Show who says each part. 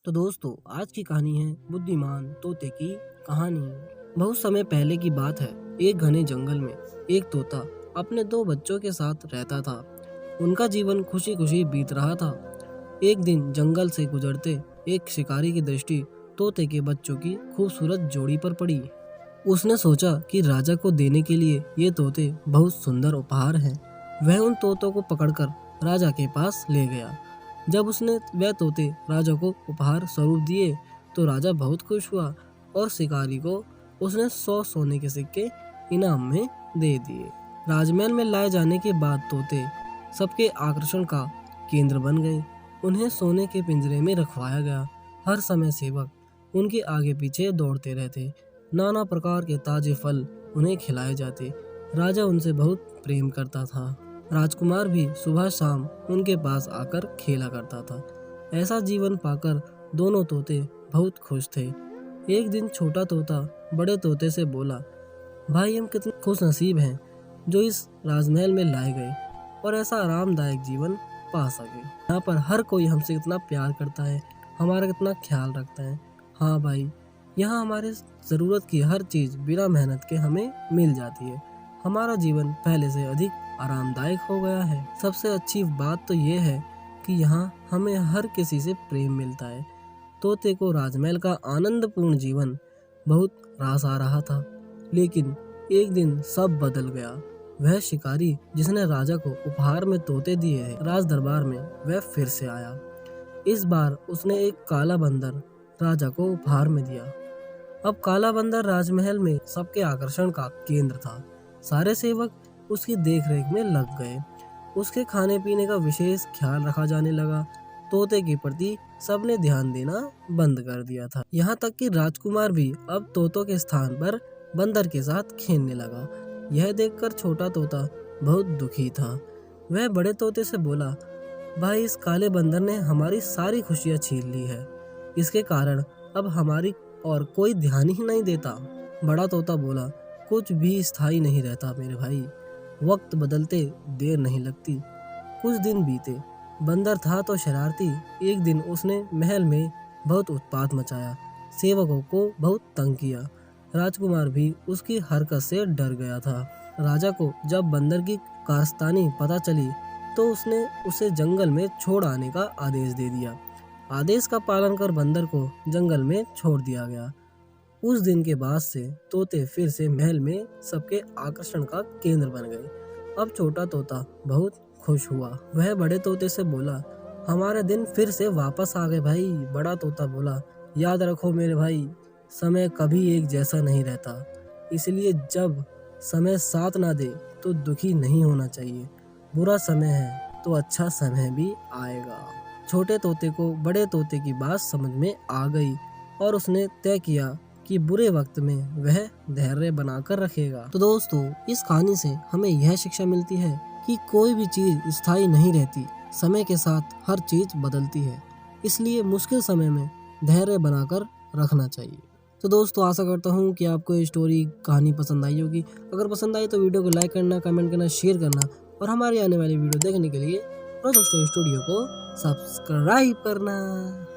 Speaker 1: तो दोस्तों, आज की कहानी है बुद्धिमान तोते की कहानी। बहुत समय पहले की बात है। एक घने जंगल में एक तोता अपने दो बच्चों के साथ रहता था। उनका जीवन खुशी खुशी बीत रहा था। एक दिन जंगल से गुजरते एक शिकारी की दृष्टि तोते के बच्चों की खूबसूरत जोड़ी पर पड़ी। उसने सोचा कि राजा को देने के लिए ये तोते बहुत सुंदर उपहार हैं। वह उन तोतों को पकड़कर राजा के पास ले गया। जब उसने वह तोते राजा को उपहार स्वरूप दिए तो राजा बहुत खुश हुआ और शिकारी को उसने 100 सोने के सिक्के इनाम में दे दिए। राजमहल में लाए जाने के बाद तोते सबके आकर्षण का केंद्र बन गए। उन्हें सोने के पिंजरे में रखवाया गया। हर समय सेवक उनके आगे पीछे दौड़ते रहते। नाना प्रकार के ताजे फल उन्हें खिलाए जाते। राजा उनसे बहुत प्रेम करता था। राजकुमार भी सुबह शाम उनके पास आकर खेला करता था। ऐसा जीवन पाकर दोनों तोते बहुत खुश थे। एक दिन छोटा तोता बड़े तोते से बोला, भाई हम कितने खुश नसीब हैं जो इस राजमहल में लाए गए और ऐसा आरामदायक जीवन पा सके। यहाँ पर हर कोई हमसे कितना प्यार करता है, हमारा कितना ख्याल रखता है। हाँ भाई, यहाँ हमारे ज़रूरत की हर चीज़ बिना मेहनत के हमें मिल जाती है। हमारा जीवन पहले से अधिक आरामदायक हो गया है। सबसे अच्छी बात तो ये है कि यहाँ हमें हर किसी से प्रेम मिलता है। तोते को राजमहल का आनंदपूर्ण जीवन बहुत रास आ रहा था, लेकिन एक दिन सब बदल गया। वह शिकारी जिसने राजा को उपहार में तोते दिए हैं, राज दरबार में वह फिर से आया। इस बार उसने एक काला बंदर राजा को उपहार में दिया। अब काला बंदर राजमहल में सबके आकर्षण का केंद्र था। सारे सेवक उसकी देखरेख में लग गए। उसके खाने पीने का विशेष ख्याल रखा जाने लगा। तोते के प्रति सबने ध्यान देना बंद कर दिया था। यहाँ तक कि राजकुमार भी अब तोतों के स्थान पर बंदर के साथ खेलने लगा। यह देखकर छोटा तोता बहुत दुखी था। वह बड़े तोते से बोला, भाई इस काले बंदर ने हमारी सारी खुशियाँ छीन ली है। इसके कारण अब हमारी और कोई ध्यान ही नहीं देता। बड़ा तोता बोला, कुछ भी स्थायी नहीं रहता मेरे भाई, वक्त बदलते देर नहीं लगती। कुछ दिन बीते। बंदर था तो शरारती। एक दिन उसने महल में बहुत उत्पात मचाया, सेवकों को बहुत तंग किया। राजकुमार भी उसकी हरकत से डर गया था। राजा को जब बंदर की कारस्तानी पता चली तो उसने उसे जंगल में छोड़ आने का आदेश दे दिया। आदेश का पालन कर बंदर को जंगल में छोड़ दिया गया। उस दिन के बाद से तोते फिर से महल में सबके आकर्षण का केंद्र बन गए। अब छोटा तोता बहुत खुश हुआ। वह बड़े तोते से बोला, हमारे दिन फिर से वापस आ गए भाई। बड़ा तोता बोला, याद रखो मेरे भाई, समय कभी एक जैसा नहीं रहता, इसलिए जब समय साथ ना दे तो दुखी नहीं होना चाहिए। बुरा समय है तो अच्छा समय भी आएगा। छोटे तोते को बड़े तोते की बात समझ में आ गई और उसने तय किया कि बुरे वक्त में वह धैर्य बनाकर रखेगा। तो दोस्तों, इस कहानी से हमें यह शिक्षा मिलती है कि कोई भी चीज स्थायी नहीं रहती। समय के साथ हर चीज बदलती है, इसलिए मुश्किल समय में धैर्य बनाकर रखना चाहिए। तो दोस्तों, आशा करता हूँ कि आपको ये स्टोरी कहानी पसंद आई होगी। अगर पसंद आई तो वीडियो को लाइक करना, कमेंट करना, शेयर करना और हमारी आने वाली वीडियो देखने के लिए प्रोजेक्ट स्टूडियो को सब्सक्राइब करना।